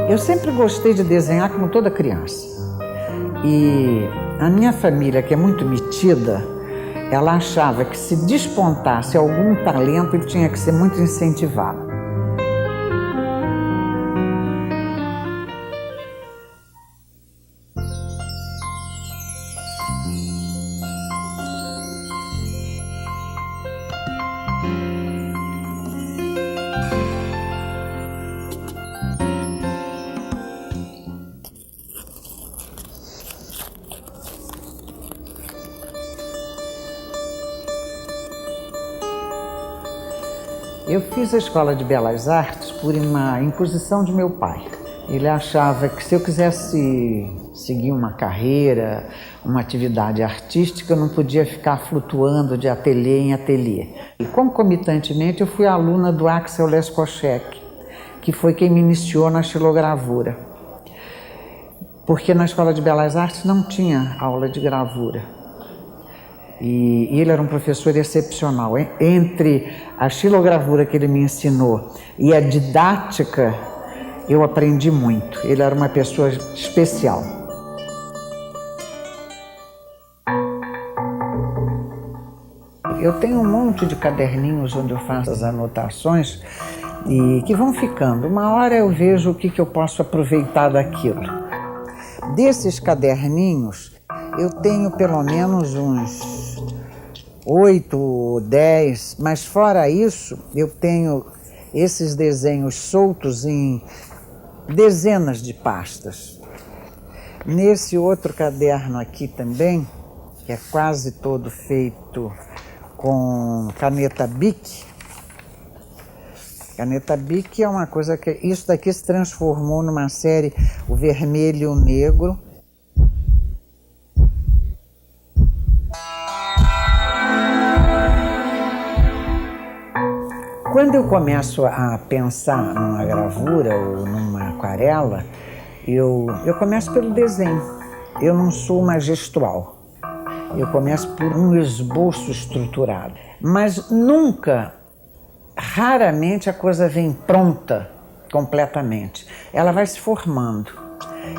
Eu sempre gostei de desenhar como toda criança. E a minha família, que é muito metida, ela achava que se despontasse algum talento, ele tinha que ser muito incentivado. Eu fiz a Escola de Belas Artes por uma imposição de meu pai. Ele achava que se eu quisesse seguir uma carreira, uma atividade artística, eu não podia ficar flutuando de ateliê em ateliê. E concomitantemente eu fui aluna do Axel Leskoschek, que foi quem me iniciou na xilogravura. Porque na Escola de Belas Artes não tinha aula de gravura. E ele era um professor excepcional. Entre a xilogravura que ele me ensinou e a didática, eu aprendi muito. Ele era uma pessoa especial. Eu tenho um monte de caderninhos onde eu faço as anotações e que vão ficando. Uma hora eu vejo o que eu posso aproveitar daquilo. Desses caderninhos, eu tenho pelo menos uns 8, 10, mas fora isso, eu tenho esses desenhos soltos em dezenas de pastas. Nesse outro caderno aqui também, que é quase todo feito com caneta Bic. Caneta Bic é uma coisa que... Isso daqui se transformou numa série, o vermelho e o negro. Quando eu começo a pensar numa gravura ou numa aquarela, eu começo pelo desenho. Eu não sou uma gestual. Eu começo por um esboço estruturado. Mas nunca, raramente a coisa vem pronta completamente. Ela vai se formando.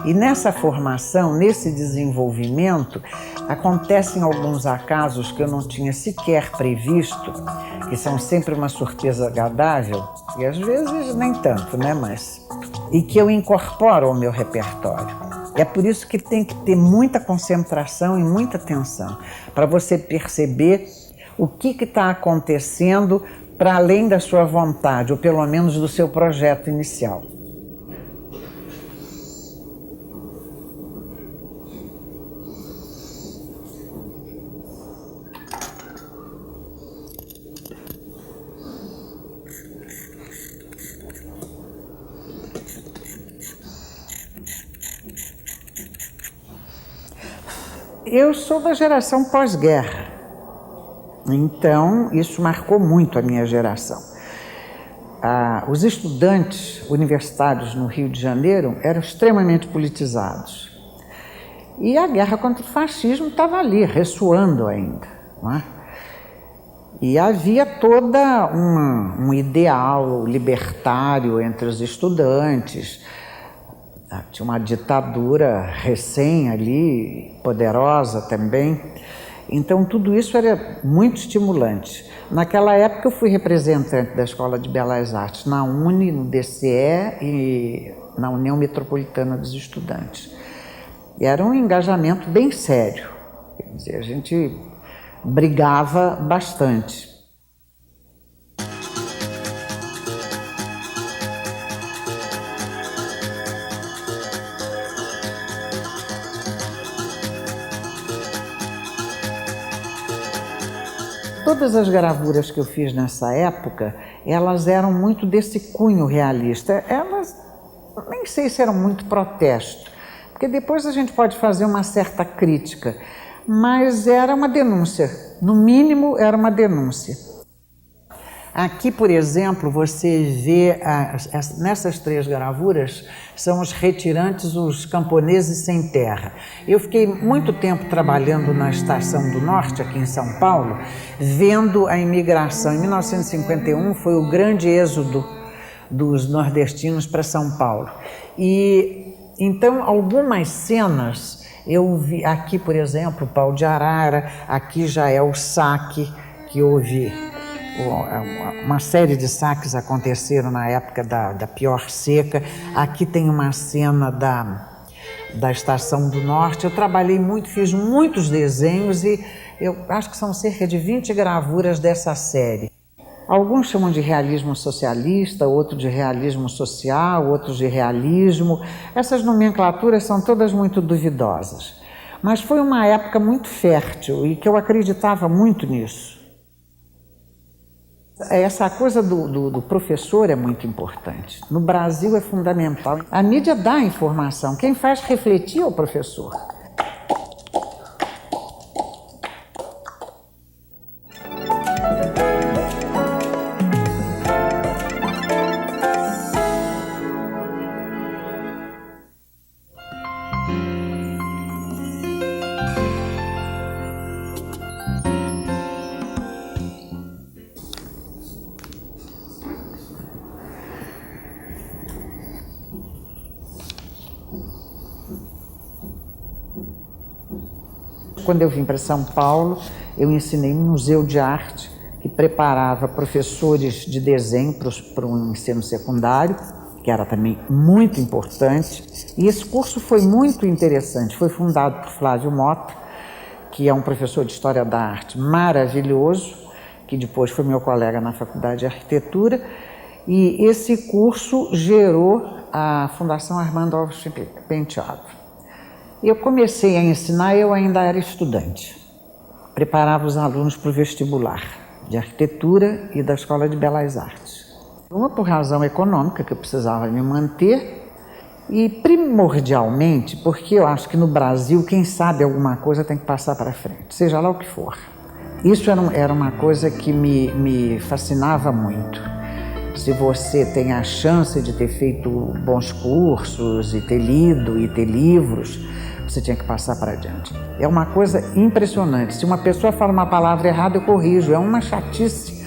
E nessa formação, nesse desenvolvimento, acontecem alguns acasos que eu não tinha sequer previsto, que são sempre uma surpresa agradável, e às vezes nem tanto, né? E que eu incorporo ao meu repertório. É por isso que tem que ter muita concentração e muita atenção, para você perceber o que está acontecendo para além da sua vontade, ou pelo menos do seu projeto inicial. Eu sou da geração pós-guerra, então isso marcou muito a minha geração. Os estudantes universitários no Rio de Janeiro eram extremamente politizados. E a guerra contra o fascismo estava ali, ressoando ainda, não é? E havia toda um ideal libertário entre os estudantes. Tinha uma ditadura recém ali, poderosa também. Então tudo isso era muito estimulante. Naquela época eu fui representante da Escola de Belas Artes na UNE, no DCE e na União Metropolitana dos Estudantes. E era um engajamento bem sério. Quer dizer, a gente brigava bastante. Todas as gravuras que eu fiz nessa época, elas eram muito desse cunho realista. Elas, nem sei se eram muito protesto, porque depois a gente pode fazer uma certa crítica, mas era uma denúncia, no mínimo era uma denúncia. Aqui, por exemplo, você vê, nessas 3 gravuras, são os retirantes, os camponeses sem terra. Eu fiquei muito tempo trabalhando na Estação do Norte, aqui em São Paulo, vendo a imigração. Em 1951 foi o grande êxodo dos nordestinos para São Paulo. E então algumas cenas eu vi aqui, por exemplo, o Pau de Arara, aqui já é o saque, que houve uma série de saques aconteceram na época da pior seca. Aqui tem uma cena da Estação do Norte. Eu trabalhei muito, fiz muitos desenhos e eu acho que são cerca de 20 gravuras dessa série. Alguns chamam de realismo socialista, outros de realismo social, outros de realismo. Essas nomenclaturas são todas muito duvidosas. Mas foi uma época muito fértil e que eu acreditava muito nisso. Essa coisa do professor é muito importante. No Brasil é fundamental. A mídia dá informação, quem faz refletir é o professor. Quando eu vim para São Paulo, eu ensinei um museu de arte que preparava professores de desenho para o ensino secundário, que era também muito importante. E esse curso foi muito interessante. Foi fundado por Flávio Mota, que é um professor de História da Arte maravilhoso, que depois foi meu colega na Faculdade de Arquitetura. E esse curso gerou a Fundação Armando Alves Penteado. Eu comecei a ensinar, eu ainda era estudante. Preparava os alunos para o vestibular de arquitetura e da Escola de Belas Artes. Uma por razão econômica, que eu precisava me manter, e primordialmente porque eu acho que no Brasil quem sabe alguma coisa tem que passar para frente, seja lá o que for. Isso era uma coisa que me fascinava muito. Se você tem a chance de ter feito bons cursos e ter lido e ter livros, você tinha que passar para adiante. É uma coisa impressionante. Se uma pessoa fala uma palavra errada, eu corrijo. É uma chatice,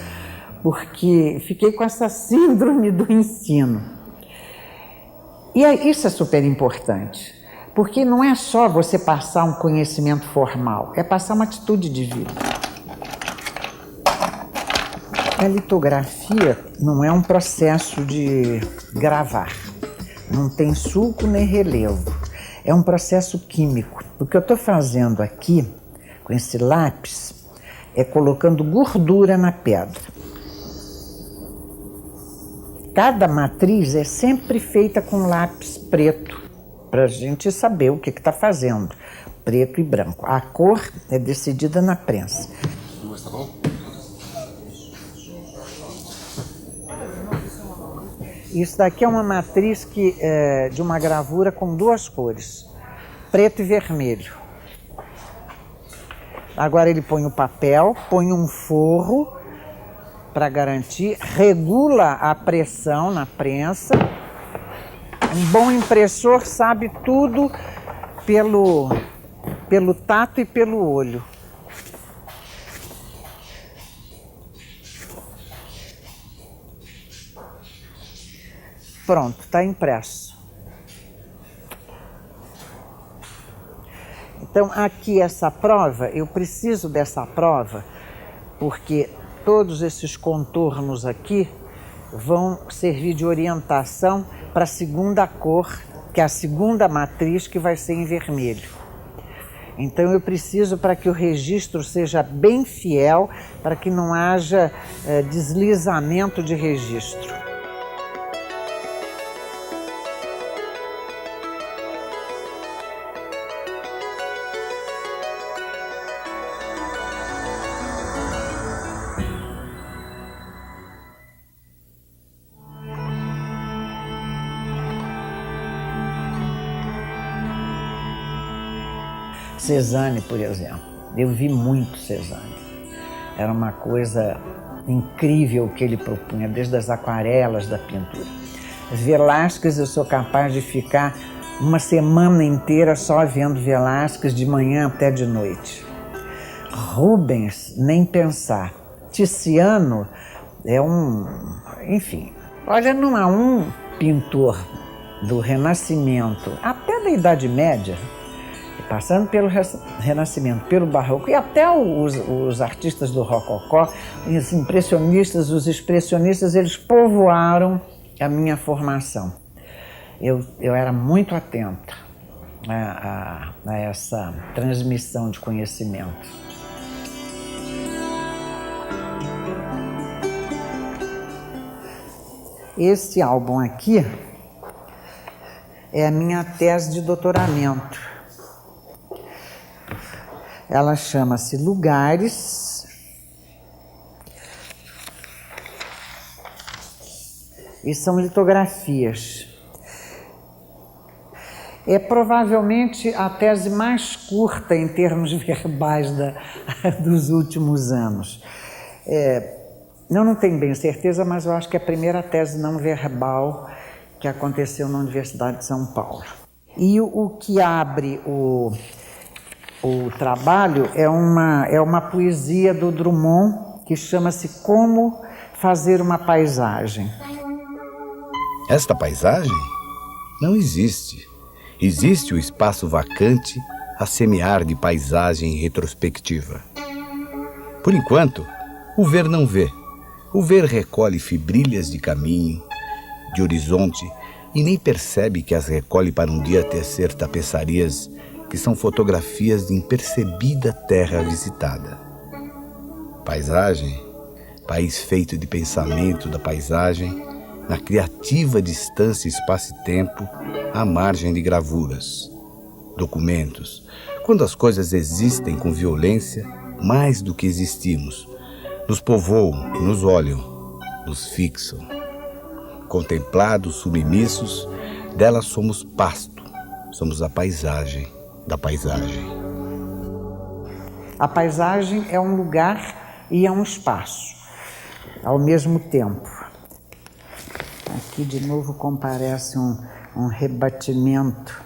porque fiquei com essa síndrome do ensino. E isso é super importante, porque não é só você passar um conhecimento formal, é passar uma atitude de vida. A litografia não é um processo de gravar, não tem sulco nem relevo. É um processo químico. O que eu estou fazendo aqui, com esse lápis, é colocando gordura na pedra. Cada matriz é sempre feita com lápis preto, para a gente saber o que está fazendo, preto e branco. A cor é decidida na prensa. Tá bom? Isso daqui é uma matriz de uma gravura com duas cores, preto e vermelho. Agora ele põe o papel, põe um forro para garantir, regula a pressão na prensa. Um bom impressor sabe tudo pelo tato e pelo olho. Pronto, está impresso. Então, aqui essa prova, eu preciso dessa prova, porque todos esses contornos aqui vão servir de orientação para a segunda cor, que é a segunda matriz, que vai ser em vermelho. Então, eu preciso para que o registro seja bem fiel, para que não haja deslizamento de registro. Cézanne, por exemplo. Eu vi muito Cézanne. Era uma coisa incrível que ele propunha, desde as aquarelas da pintura. Velázquez, eu sou capaz de ficar uma semana inteira só vendo Velázquez, de manhã até de noite. Rubens, nem pensar. Tiziano é enfim, Olha, não há um pintor do Renascimento, até da Idade Média, passando pelo Renascimento, pelo Barroco e até os artistas do Rococó, os impressionistas, os expressionistas, eles povoaram a minha formação. Eu era muito atenta a essa transmissão de conhecimento. Esse álbum aqui é a minha tese de doutoramento. Ela chama-se Lugares e são litografias. É provavelmente a tese mais curta em termos verbais dos últimos anos. Eu não tenho bem certeza, mas eu acho que é a primeira tese não verbal que aconteceu na Universidade de São Paulo. E o que abre o trabalho é uma poesia do Drummond que chama-se Como Fazer uma Paisagem. Esta paisagem não existe. Existe o espaço vacante a semear de paisagem retrospectiva. Por enquanto, o ver não vê. O ver recolhe fibrilhas de caminho, de horizonte, e nem percebe que as recolhe para um dia tecer tapeçarias que são fotografias de impercebida terra visitada. Paisagem, país feito de pensamento da paisagem, na criativa distância espaço e tempo, à margem de gravuras, documentos, quando as coisas existem com violência, mais do que existimos, nos povoam, nos olham, nos fixam. Contemplados, submissos, delas somos pasto, somos a paisagem da paisagem. A paisagem é um lugar e é um espaço, ao mesmo tempo. Aqui de novo comparece um rebatimento,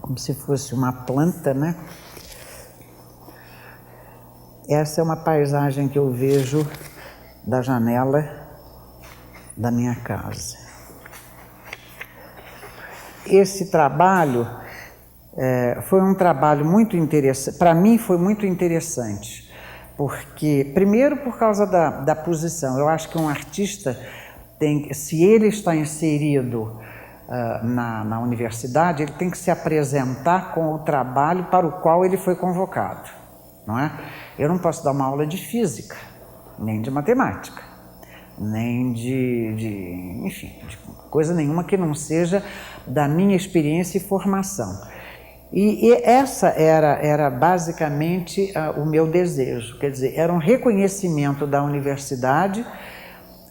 como se fosse uma planta, né? Essa é uma paisagem que eu vejo da janela da minha casa. Esse trabalho foi um trabalho muito interessante, para mim foi muito interessante, porque, primeiro por causa da posição, eu acho que um artista se ele está inserido na universidade, ele tem que se apresentar com o trabalho para o qual ele foi convocado, não é? Eu não posso dar uma aula de física, nem de matemática, nem enfim, de coisa nenhuma que não seja da minha experiência e formação. E essa era basicamente o meu desejo, quer dizer, era um reconhecimento da universidade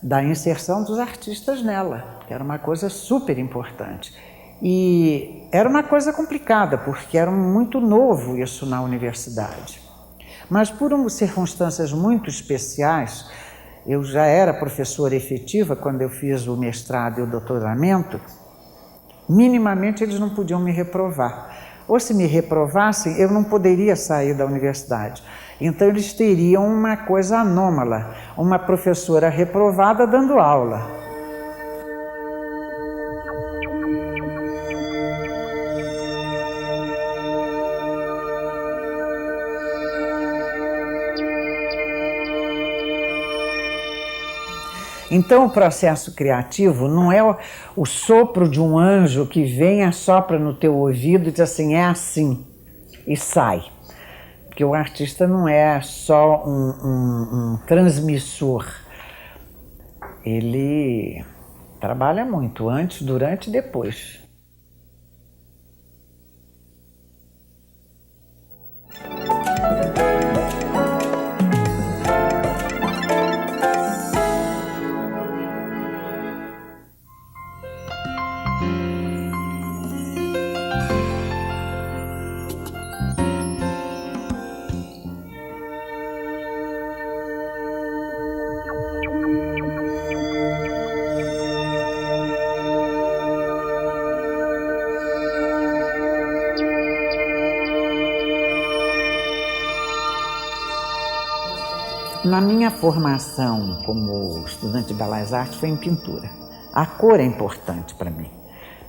da inserção dos artistas nela, que era uma coisa super importante. E era uma coisa complicada, porque era muito novo isso na universidade. Mas por circunstâncias muito especiais, eu já era professora efetiva quando eu fiz o mestrado e o doutoramento, minimamente eles não podiam me reprovar. Ou se me reprovassem, eu não poderia sair da universidade. Então eles teriam uma coisa anômala, uma professora reprovada dando aula. Então o processo criativo não é o sopro de um anjo que vem, assopra no teu ouvido e diz assim, é assim, e sai. Porque o artista não é só um transmissor, ele trabalha muito antes, durante e depois. Na minha formação como estudante de Belas Artes foi em pintura. A cor é importante para mim.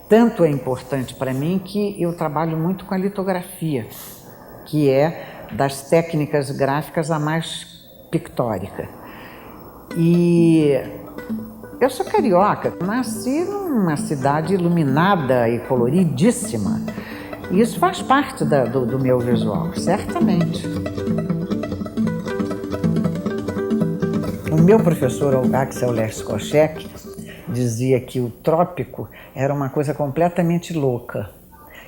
Tanto é importante para mim que eu trabalho muito com a litografia, que é das técnicas gráficas a mais pictórica. E eu sou carioca, nasci numa cidade iluminada e coloridíssima. E isso faz parte do meu visual, certamente. O meu professor Axel Lerskoschek dizia que o trópico era uma coisa completamente louca.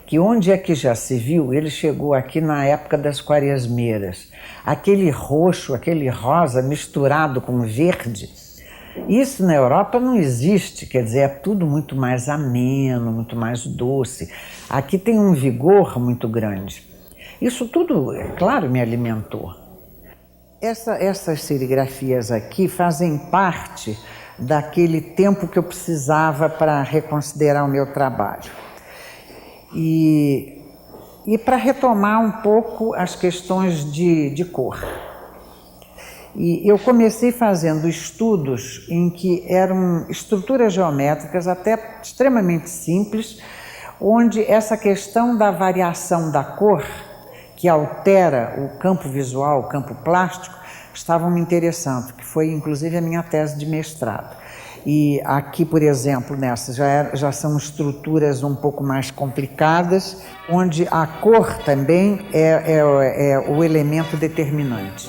Que onde é que já se viu? Ele chegou aqui na época das quaresmeiras. Aquele roxo, aquele rosa misturado com verde. Isso na Europa não existe, quer dizer, é tudo muito mais ameno, muito mais doce. Aqui tem um vigor muito grande. Isso tudo, é claro, me alimentou. Essas serigrafias aqui fazem parte daquele tempo que eu precisava para reconsiderar o meu trabalho. E para retomar um pouco as questões de cor. E eu comecei fazendo estudos em que eram estruturas geométricas até extremamente simples, onde essa questão da variação da cor, que altera o campo visual, o campo plástico, estavam me interessando, que foi inclusive a minha tese de mestrado. E aqui, por exemplo, nessas já são estruturas um pouco mais complicadas, onde a cor também é o elemento determinante.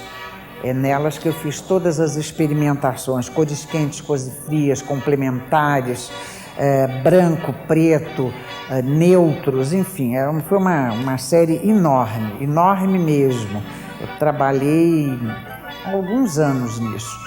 É nelas que eu fiz todas as experimentações, cores quentes, cores frias, complementares, branco, preto, neutros, enfim, foi uma série enorme, enorme mesmo. Eu trabalhei há alguns anos nisso.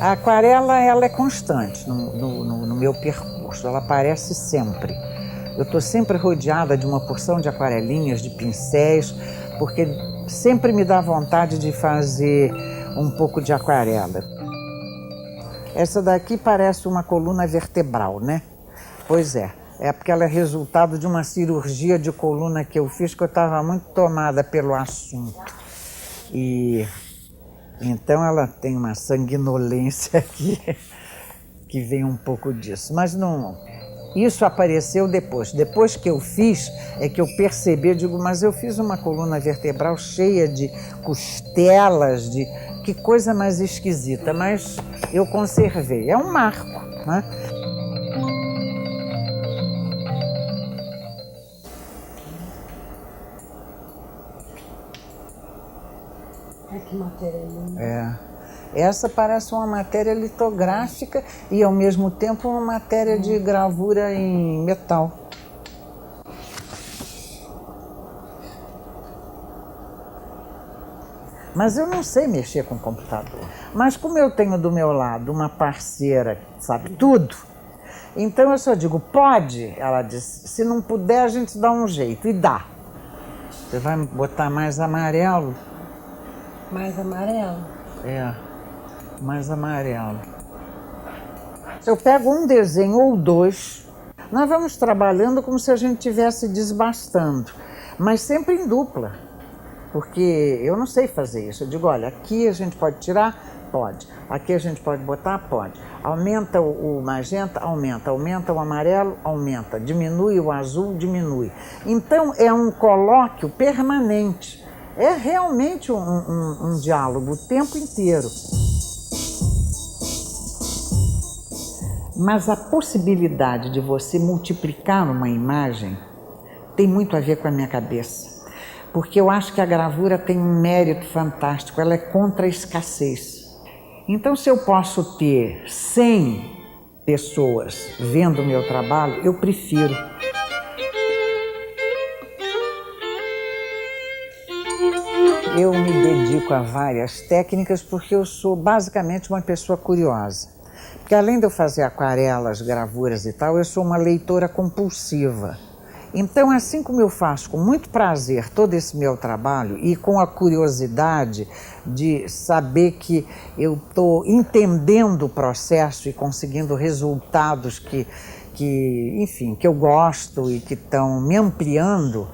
A aquarela ela é constante no meu percurso, ela aparece sempre. Eu estou sempre rodeada de uma porção de aquarelinhas, de pincéis, porque sempre me dá vontade de fazer um pouco de aquarela. Essa daqui parece uma coluna vertebral, né? Pois é porque ela é resultado de uma cirurgia de coluna que eu fiz, que eu estava muito tomada pelo assunto. E então ela tem uma sanguinolência aqui, que vem um pouco disso. Mas não, isso apareceu depois. Depois que eu fiz, é que eu percebi, eu digo, mas eu fiz uma coluna vertebral cheia de costelas, que coisa mais esquisita, mas eu conservei. É um marco, né? Que matéria linda. Essa parece uma matéria litográfica e, ao mesmo tempo, uma matéria de gravura em metal. Mas eu não sei mexer com computador. Mas como eu tenho do meu lado uma parceira que sabe tudo, então eu só digo, pode? Ela disse, se não puder, a gente dá um jeito. E dá. Você vai botar mais amarelo? Mais amarelo? Mais amarelo. Se eu pego um desenho ou dois, nós vamos trabalhando como se a gente estivesse desbastando, mas sempre em dupla, porque eu não sei fazer isso. Eu digo, olha, aqui a gente pode tirar? Pode. Aqui a gente pode botar? Pode. Aumenta o magenta? Aumenta. Aumenta o amarelo? Aumenta. Diminui o azul? Diminui. Então é um colóquio permanente. É realmente um diálogo o tempo inteiro. Mas a possibilidade de você multiplicar uma imagem tem muito a ver com a minha cabeça. Porque eu acho que a gravura tem um mérito fantástico, ela é contra a escassez. Então, se eu posso ter 100 pessoas vendo o meu trabalho, eu prefiro. Eu me dedico a várias técnicas porque eu sou basicamente uma pessoa curiosa. Porque além de eu fazer aquarelas, gravuras e tal, eu sou uma leitora compulsiva. Então, assim como eu faço com muito prazer todo esse meu trabalho e com a curiosidade de saber que eu estou entendendo o processo e conseguindo resultados que enfim, que eu gosto e que estão me ampliando,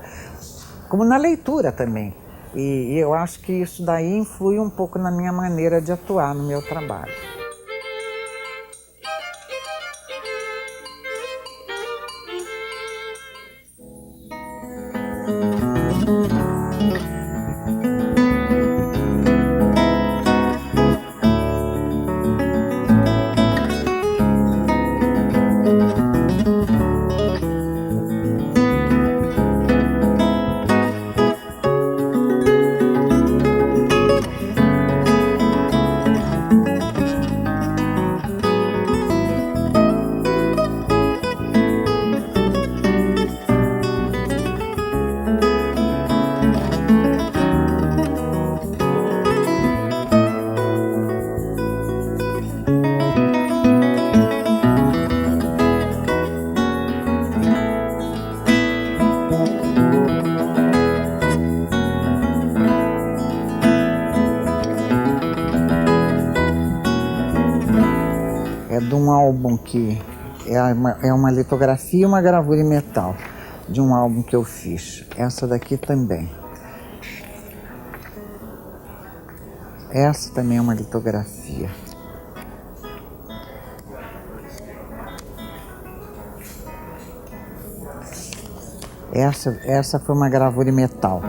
como na leitura também. E eu acho que isso daí influi um pouco na minha maneira de atuar no meu trabalho. É de um álbum que é uma litografia e uma gravura em metal, de um álbum que eu fiz. Essa daqui também. Essa também é uma litografia. Essa foi uma gravura em metal.